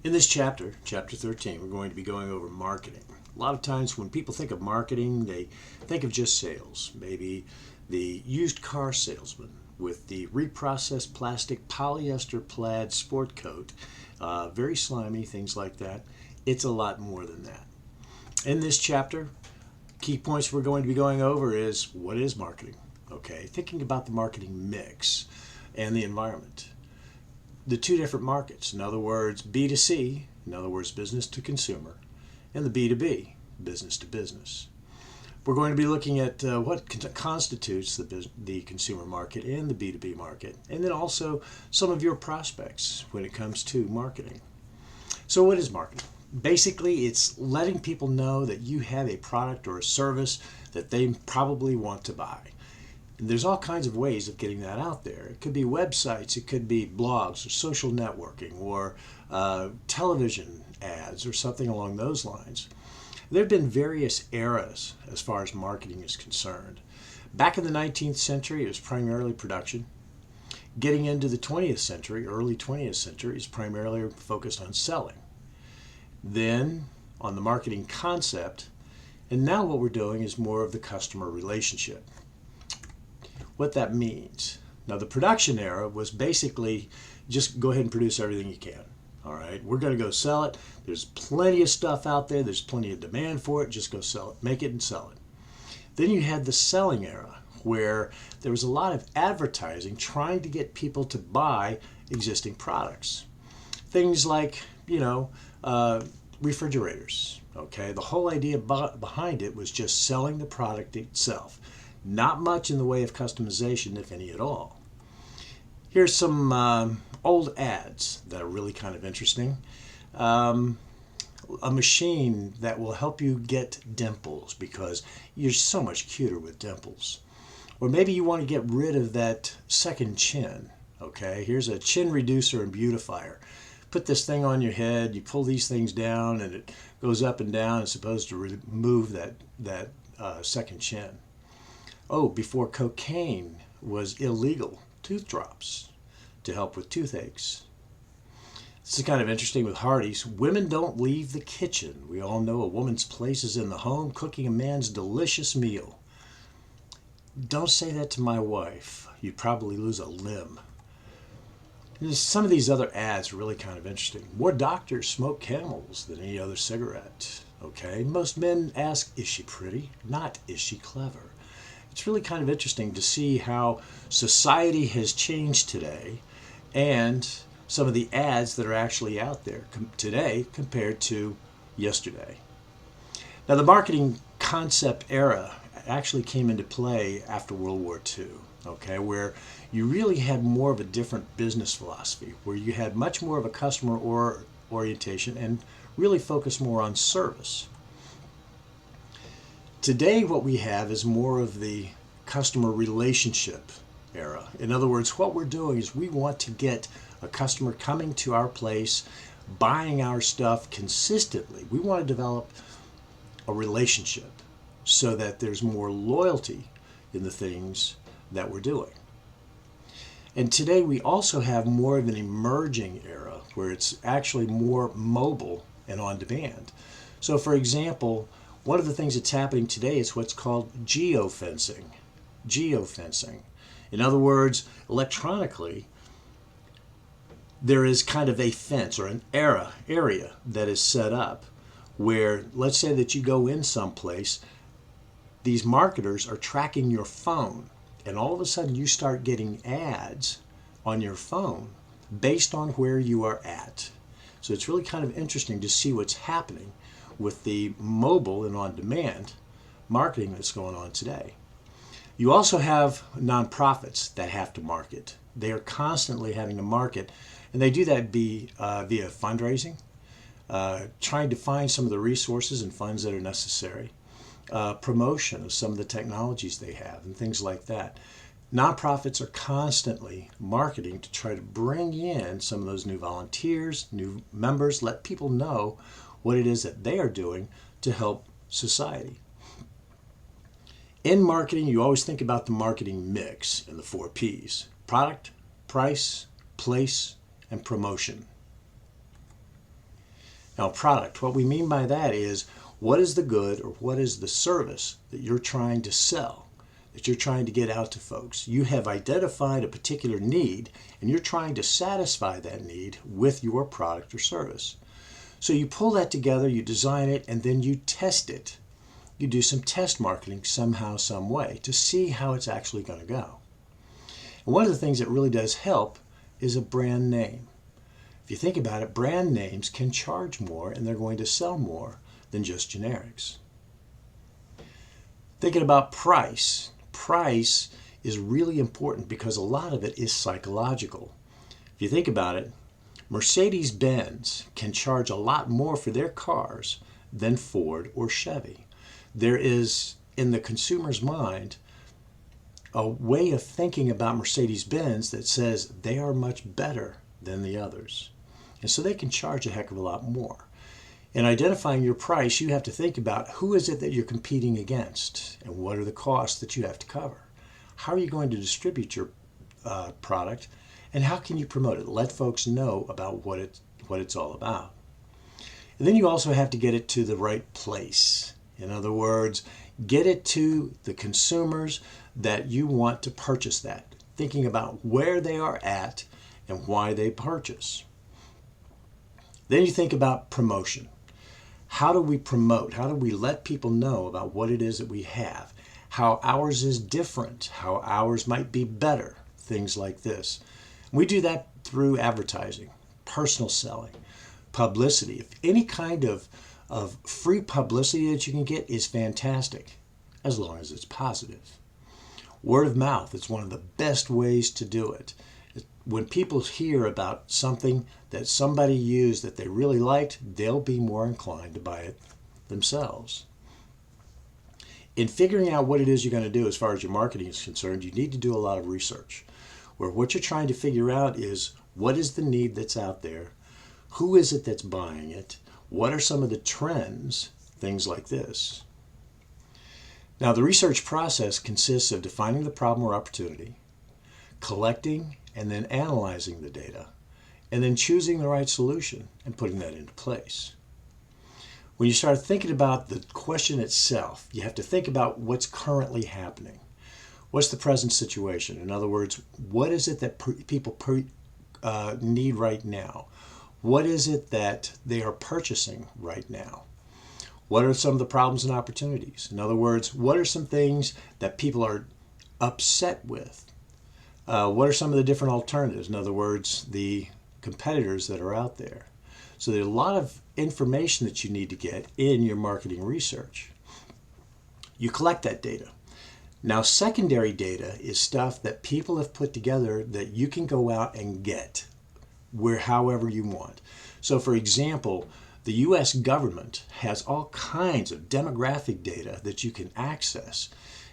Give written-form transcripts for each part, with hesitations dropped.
In this chapter, chapter 13, we're going to be going over marketing. A lot of times when people think of marketing, they think of just sales. Maybe the used car salesman with the reprocessed plastic polyester plaid sport coat, very slimy, things like that. It's a lot more than that. In this chapter, key points we're going to be going over is what is marketing? Okay, thinking about the marketing mix and the environment. The two different markets, in other words, B2C, in other words, business to consumer, and the B2B, business to business. We're going to be looking at what constitutes the consumer market and the B2B market, and then also some of your prospects when it comes to marketing. So what is marketing? Basically, it's letting people know that you have a product or a service that they probably want to buy. And there's all kinds of ways of getting that out there. It could be websites, it could be blogs or social networking or television ads or something along those lines. There have been various eras as far as marketing is concerned. Back in the 19th century, it was primarily production. Getting into the 20th century, early 20th century, is primarily focused on selling. Then on the marketing concept, and now what we're doing is more of the customer relationship. What that means. Now the production era was basically just go ahead and produce everything you can. All right, we're going to go sell it. There's plenty of stuff out there. There's plenty of demand for it. Just go sell it, make it and sell it. Then you had the selling era where there was a lot of advertising trying to get people to buy existing products. Things like, refrigerators. Okay, the whole idea behind it was just selling the product itself. Not much in the way of customization, if any at all. Here's some old ads that are really kind of interesting. A machine that will help you get dimples because you're so much cuter with dimples. Or maybe you want to get rid of that second chin. Okay, here's a chin reducer and beautifier. Put this thing on your head, you pull these things down and it goes up and down. It's supposed to remove that second chin. Oh, before cocaine was illegal, tooth drops to help with toothaches. This is kind of interesting with Hardee's. Women don't leave the kitchen. We all know a woman's place is in the home, cooking a man's delicious meal. Don't say that to my wife. You'd probably lose a limb. Some of these other ads are really kind of interesting. More doctors smoke Camels than any other cigarette. Okay, most men ask, is she pretty? Not, is she clever? It's really kind of interesting to see how society has changed today and some of the ads that are actually out there today compared to yesterday. Now the marketing concept era actually came into play after World War II, okay, where you really had more of a different business philosophy, where you had much more of a customer orientation and really focused more on service. Today what we have is more of the customer relationship era. In other words, what we're doing is we want to get a customer coming to our place, buying our stuff consistently. We want to develop a relationship so that there's more loyalty in the things that we're doing. And today we also have more of an emerging era where it's actually more mobile and on demand. So for example, one of the things that's happening today is what's called geofencing. Geofencing. In other words, electronically, there is kind of a fence or an area that is set up where, let's say that you go in someplace, these marketers are tracking your phone, and all of a sudden you start getting ads on your phone based on where you are at. So it's really kind of interesting to see what's happening with the mobile and on-demand marketing that's going on today. You also have nonprofits that have to market. They are constantly having to market, and they do that via fundraising, trying to find some of the resources and funds that are necessary, promotion of some of the technologies they have, and things like that. Nonprofits are constantly marketing to try to bring in some of those new volunteers, new members, let people know what it is that they are doing to help society. In marketing, you always think about the marketing mix in the 4 Ps: product, price, place, and promotion. Now, product, what we mean by that is what is the good or what is the service that you're trying to sell, that you're trying to get out to folks. You have identified a particular need and you're trying to satisfy that need with your product or service. So you pull that together, you design it, and then you test it. You do some test marketing somehow, some way to see how it's actually going to go. And one of the things that really does help is a brand name. If you think about it, brand names can charge more and they're going to sell more than just generics. Thinking about price. Price is really important because a lot of it is psychological. If you think about it, Mercedes-Benz can charge a lot more for their cars than Ford or Chevy. There is, in the consumer's mind, a way of thinking about Mercedes-Benz that says they are much better than the others. And so they can charge a heck of a lot more. In identifying your price, you have to think about who is it that you're competing against and what are the costs that you have to cover. How are you going to distribute your product and how can you promote it? Let folks know about what it's all about. And then you also have to get it to the right place. In other words, get it to the consumers that you want to purchase that, thinking about where they are at and why they purchase. Then you think about promotion. How do we promote? How do we let people know about what it is that we have? How ours is different, how ours might be better, things like this. We do that through advertising, personal selling, publicity. If any kind of free publicity that you can get is fantastic, as long as it's positive. Word of mouth is one of the best ways to do it. When people hear about something that somebody used that they really liked, they'll be more inclined to buy it themselves. In figuring out what it is you're going to do as far as your marketing is concerned, you need to do a lot of research, where what you're trying to figure out is what is the need that's out there, who is it that's buying it, what are some of the trends, things like this. Now, the research process consists of defining the problem or opportunity, collecting and then analyzing the data, and then choosing the right solution and putting that into place. When you start thinking about the question itself, you have to think about what's currently happening. What's the present situation? In other words, what is it that people need right now? What is it that they are purchasing right now? What are some of the problems and opportunities? In other words, what are some things that people are upset with? What are some of the different alternatives? In other words, the competitors that are out there. So there's a lot of information that you need to get in your marketing research. You collect that data. Now, secondary data is stuff that people have put together that you can go out and get however you want. So, for example, the U.S. government has all kinds of demographic data that you can access.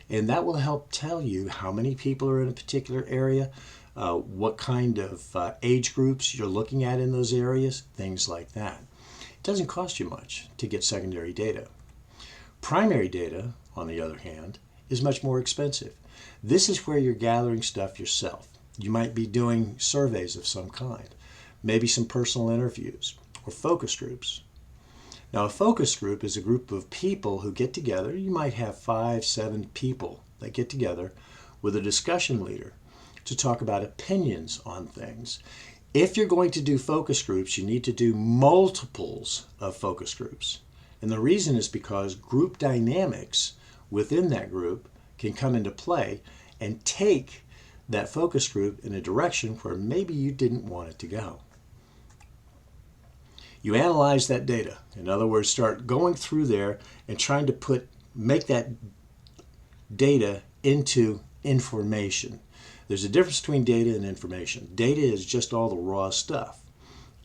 And that will help tell you how many people are in a particular area, what kind of age groups you're looking at in those areas, things like that. It doesn't cost you much to get secondary data. Primary data, on the other hand, is much more expensive. This is where you're gathering stuff yourself. You might be doing surveys of some kind, maybe some personal interviews or focus groups. Now, a focus group is a group of people who get together. You might have 5, 7 people that get together with a discussion leader to talk about opinions on things. If you're going to do focus groups, you need to do multiples of focus groups. And the reason is because group dynamics within that group can come into play and take that focus group in a direction where maybe you didn't want it to go. You analyze that data. In other words, start going through there and trying to make that data into information. There's a difference between data and information. Data is just all the raw stuff.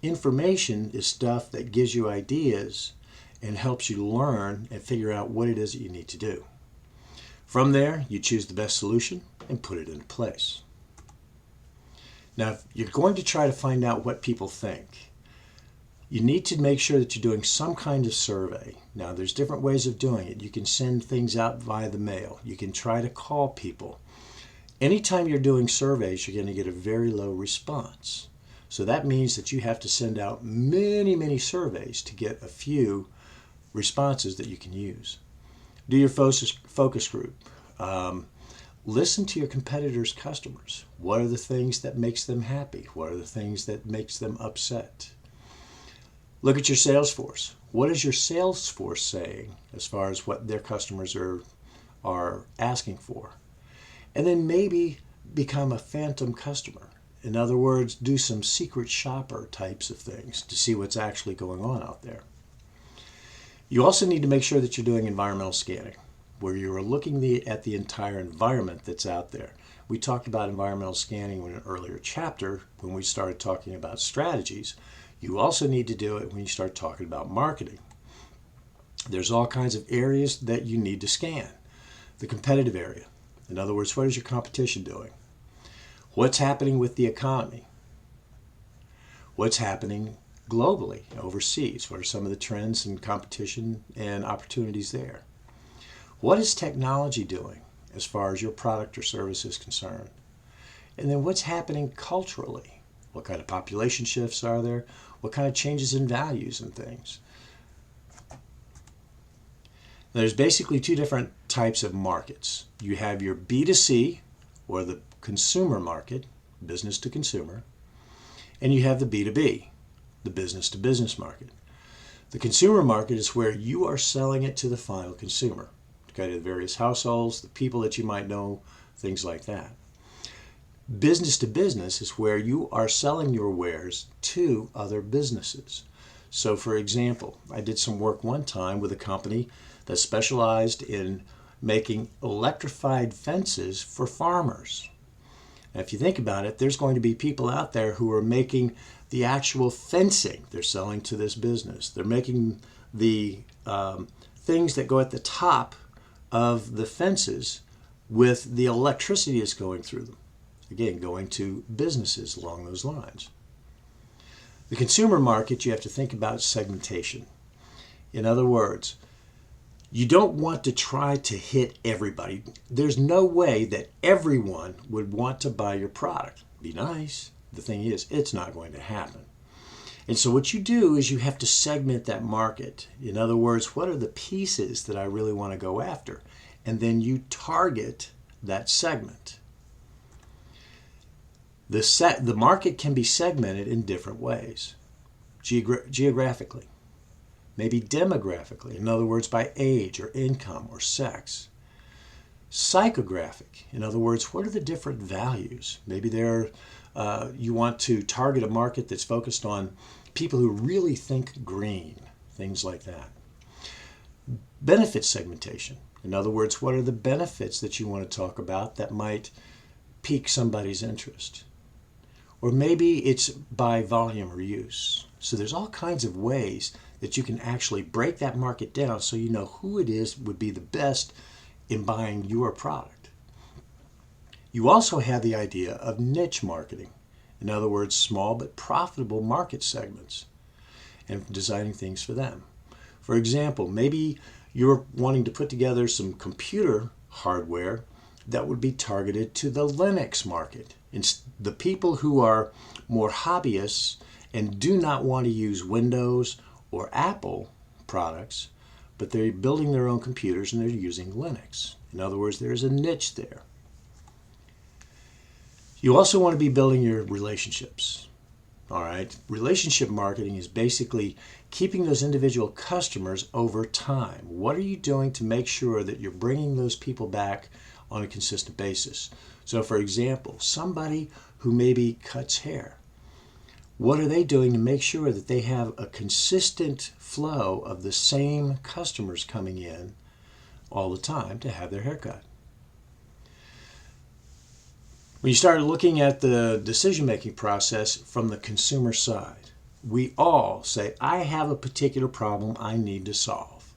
Information is stuff that gives you ideas and helps you learn and figure out what it is that you need to do. From there, you choose the best solution and put it into place. Now, if you're going to try to find out what people think, you need to make sure that you're doing some kind of survey. Now, there's different ways of doing it. You can send things out via the mail. You can try to call people. Anytime you're doing surveys, you're going to get a very low response. So that means that you have to send out many, many surveys to get a few responses that you can use. Do your focus group. Listen to your competitors' customers. What are the things that makes them happy? What are the things that makes them upset? Look at your sales force. What is your sales force saying as far as what their customers are asking for? And then maybe become a phantom customer. In other words, do some secret shopper types of things to see what's actually going on out there. You also need to make sure that you're doing environmental scanning, where you're looking at the entire environment that's out there. We talked about environmental scanning in an earlier chapter when we started talking about strategies. You also need to do it when you start talking about marketing. There's all kinds of areas that you need to scan. The competitive area. In other words, what is your competition doing? What's happening with the economy? What's happening globally, overseas? What are some of the trends and competition and opportunities there? What is technology doing as far as your product or service is concerned? And then what's happening culturally? What kind of population shifts are there? What kind of changes in values and things? There's basically two different types of markets. You have your B2C, or the consumer market, business to consumer, and you have the B2B, the business to business market. The consumer market is where you are selling it to the final consumer, okay, to the various households, the people that you might know, things like that. Business to business is where you are selling your wares to other businesses. So for example, I did some work one time with a company that specialized in making electrified fences for farmers. Now, if you think about it, there's going to be people out there who are making the actual fencing they're selling to this business. They're making the things that go at the top of the fences with the electricity that's going through them. Again, going to businesses along those lines. The consumer market, you have to think about segmentation. In other words, you don't want to try to hit everybody. There's no way that everyone would want to buy your product. Be nice. The thing is, it's not going to happen. And so what you do is you have to segment that market. In other words, what are the pieces that I really want to go after? And then you target that segment. The market can be segmented in different ways. Geographically, maybe demographically, in other words, by age or income or sex. Psychographic, in other words, what are the different values? Maybe you want to target a market that's focused on people who really think green, things like that. Benefit segmentation, in other words, what are the benefits that you want to talk about that might pique somebody's interest? Or maybe it's by volume or use. So there's all kinds of ways that you can actually break that market down so you know who it is would be the best in buying your product. You also have the idea of niche marketing. In other words, small but profitable market segments and designing things for them. For example, maybe you're wanting to put together some computer hardware that would be targeted to the Linux market. It's the people who are more hobbyists and do not want to use Windows or Apple products, but they're building their own computers and they're using Linux. In other words, there's a niche there. You also want to be building your relationships. All right, relationship marketing is basically keeping those individual customers over time. What are you doing to make sure that you're bringing those people back on a consistent basis? So for example, somebody who maybe cuts hair, what are they doing to make sure that they have a consistent flow of the same customers coming in all the time to have their hair cut? When you start looking at the decision-making process from the consumer side, we all say, I have a particular problem I need to solve.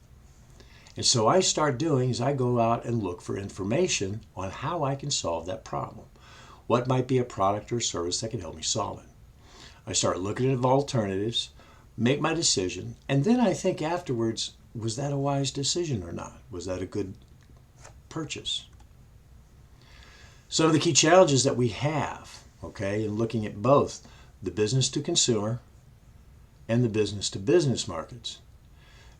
And so I start doing is I go out and look for information on how I can solve that problem. What might be a product or service that can help me solve it? I start looking at alternatives, make my decision, and then I think afterwards, was that a wise decision or not? Was that a good purchase? Some of the key challenges that we have, okay, in looking at both the business to consumer and the business to business markets,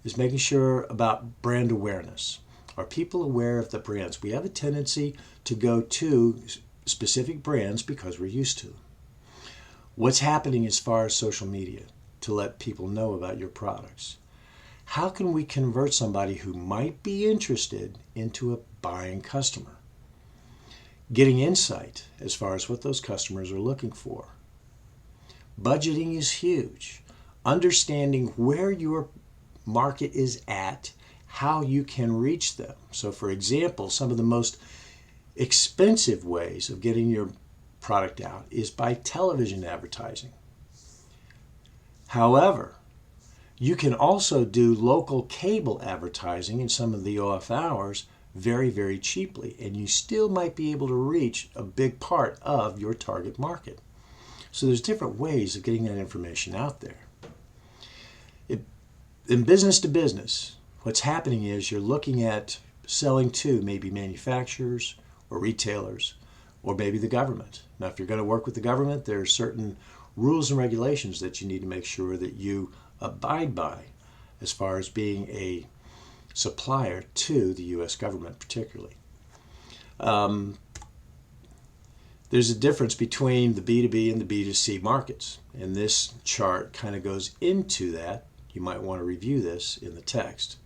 is making sure about brand awareness. Are people aware of the brands? We have a tendency to go to specific brands because we're used to them. What's happening as far as social media to let people know about your products? How can we convert somebody who might be interested into a buying customer? Getting insight as far as what those customers are looking for. Budgeting is huge. Understanding where your market is at, how you can reach them. So for example, some of the most expensive ways of getting your product out is by television advertising. However, you can also do local cable advertising in some of the off hours very, very cheaply, and you still might be able to reach a big part of your target market. So there's different ways of getting that information out there. In business to business, what's happening is you're looking at selling to maybe manufacturers or retailers or maybe the government. Now, if you're going to work with the government, there are certain rules and regulations that you need to make sure that you abide by as far as being a supplier to the U.S. government particularly. There's a difference between the B2B and the B2C markets, and this chart kind of goes into that. You might want to review this in the text.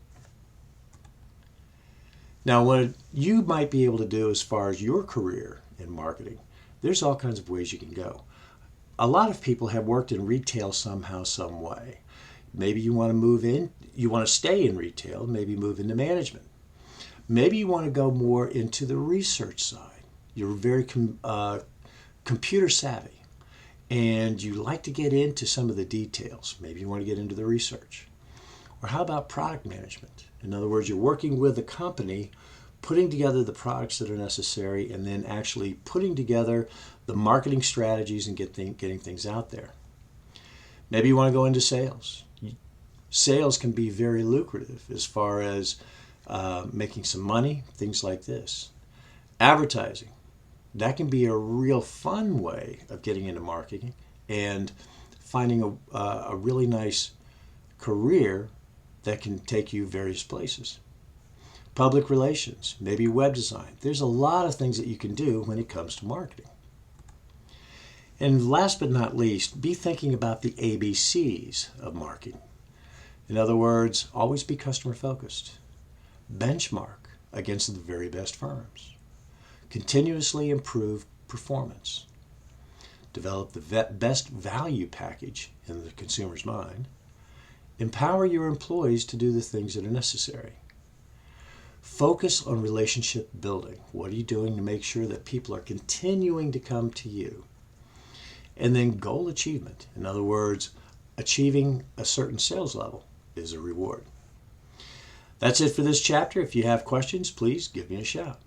Now, what you might be able to do as far as your career in marketing, there's all kinds of ways you can go. A lot of people have worked in retail somehow, some way. Maybe you want to move in, you want to stay in retail, maybe move into management. Maybe you want to go more into the research side. You're very computer savvy and you like to get into some of the details. Maybe you want to get into the research. Or how about product management? In other words, you're working with a company, putting together the products that are necessary and then actually putting together the marketing strategies and getting things out there. Maybe you want to go into sales. Sales can be very lucrative as far as making some money, things like this. Advertising. That can be a real fun way of getting into marketing and finding a really nice career that can take you various places. Public relations, maybe web design. There's a lot of things that you can do when it comes to marketing. And last but not least, be thinking about the ABCs of marketing. In other words, always be customer focused. Benchmark against the very best firms. Continuously improve performance. Develop the best value package in the consumer's mind. Empower your employees to do the things that are necessary. Focus on relationship building. What are you doing to make sure that people are continuing to come to you? And then goal achievement. In other words, achieving a certain sales level is a reward. That's it for this chapter. If you have questions, please give me a shout.